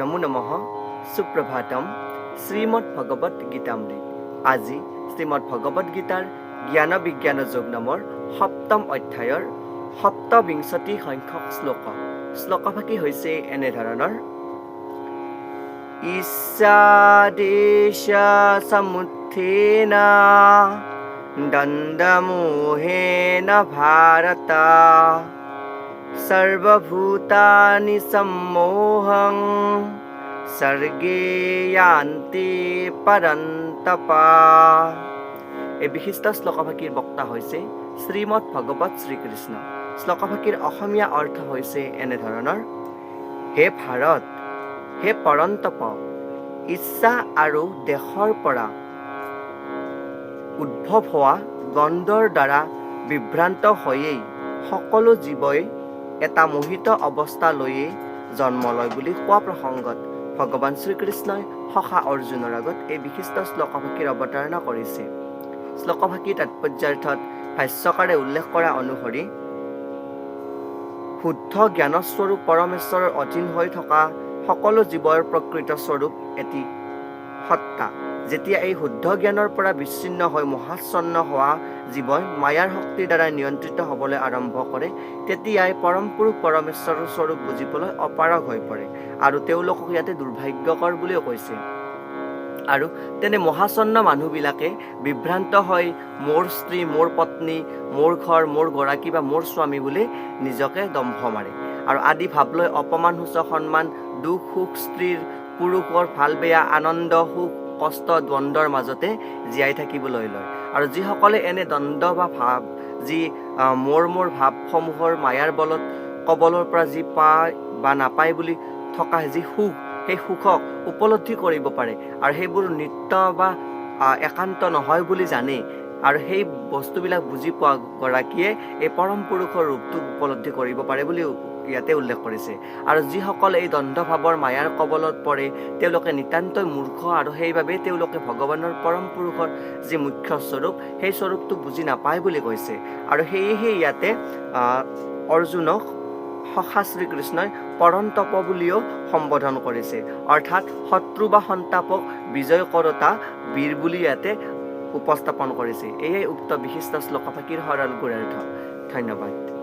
নমো নমঃ সুপ্ৰভাতম শ্ৰীমদ ভগৱত গীতামৃত। আজি শ্ৰীমদ ভগৱত গীতাৰ জ্ঞান বিজ্ঞান যোগ নামৰ সপ্তম অধ্যায়ৰ সপ্তবিংশতি সংখ্যক শ্লোকভাগী হৈছে এনেধৰণৰ। ঈশাদেশা সমুত্থেন দ্বন্দ্বমোহেন ভাৰত সৰ্বভূতানি সম্মোহং সৰ্গে য়ান্তি পৰন্তপ। এই বিশিষ্ট শ্লোকভাগীৰ বক্তা হৈছে শ্ৰীমদ ভগৱত শ্ৰীকৃষ্ণ। শ্লোকভাগীৰ অসমীয়া অৰ্থ হৈছে এনেধৰণৰ। হে ভাৰত, হে পৰন্তপ, ইচ্ছা আৰু দেশৰ পৰা উদ্ভৱ হোৱা দ্বন্দ্বৰ দ্বাৰা বিভ্ৰান্ত হৈয়েই সকলো জীৱই এটা মোহিত অৱস্থা লৈয়ে জন্ম লয় বুলি কোৱা প্ৰসংগত ভগৱান শ্ৰীকৃষ্ণই সখা অৰ্জুনৰ আগত এই বিশিষ্ট শ্লোকভাগীৰ অৱতাৰণা কৰিছে। শ্লোকভাগীৰ তাৎপৰ্যাৰ্থত ভাষ্যকাৰে উল্লেখ কৰা অনুসৰি শুদ্ধ জ্ঞানস্বৰূপ পৰমেশ্বৰৰ অধীন হৈ থকা সকলো জীৱৰ প্ৰকৃত স্বৰূপ এটি সত্তা। যেতিয়া এই শুদ্ধ জ্ঞানৰ পৰা বিচ্ছিন্ন হৈ মোহাচ্ছন্ন হোৱা জীৱই মায়াৰ শক্তিৰ দ্বাৰা নিয়ন্ত্ৰিত হ'বলৈ আৰম্ভ কৰে, তেতিয়াই পৰম পুৰুষ পৰমেশ্বৰৰ স্বৰূপ বুজিবলৈ অপাৰগ হৈ পৰে আৰু তেওঁলোকক ইয়াতে দুৰ্ভাগ্যকৰ বুলিও কৈছে। আৰু তেনে মহাচ্ছন্ন মানুহবিলাকে বিভ্ৰান্ত হৈ মোৰ স্ত্ৰী, মোৰ পত্নী, মোৰ ঘৰ, মোৰ গৰাকী বা মোৰ স্বামী বুলি নিজকে দম্ভ মাৰে আৰু আদি ভাৱ লৈ অপমানসূচক সন্মান, দুখ সুখ, স্ত্ৰীৰ পুৰুষৰ ভাল বেয়া, আনন্দ সুখ কষ্ট দ্বন্দ্বৰ মাজতে জীয়াই থাকিবলৈ লয়। আৰু যিসকলে এনে দ্বন্দ্ব বা ভাৱ, যি মোৰ ভাৱসমূহৰ মায়াৰ বলত কবলৰ পৰা যি পায় বা নাপায় বুলি থকা যি সুখ, সেই সুখক উপলব্ধি কৰিব পাৰে আৰু সেইবোৰ নিত্য বা একান্ত নহয় বুলি জানে আৰু সেই বস্তুবিলাক বুজি পোৱা গৰাকীয়ে এই পৰম পুৰুষৰ ৰূপটোক উপলব্ধি কৰিব পাৰে বুলি ইয়াতে উল্লেখ কৰিছে। আৰু যিসকলে এই দ্বন্দ্বভাৱৰ মায়াৰ কবলত পৰে তেওঁলোকে নিতান্তই মূৰ্খ আৰু সেইবাবে তেওঁলোকে ভগৱানৰ পৰম পুৰুষৰ যি মুখ্য স্বৰূপ সেই স্বৰূপটো বুজি নাপায় বুলি কৈছে। আৰু সেয়েহে ইয়াতে অৰ্জুনক সখা শ্ৰীকৃষ্ণই পৰন্তপ বুলিও সম্বোধন কৰিছে, অৰ্থাৎ শত্ৰু বা সন্তাপক বিজয় কৰোতা বীৰ বুলি ইয়াতে উপস্থাপন কৰিছে। এয়াই উক্ত বিশিষ্ট শ্লোকভাগীৰ সৰল গুঢ়াৰ্থ। ধন্যবাদ।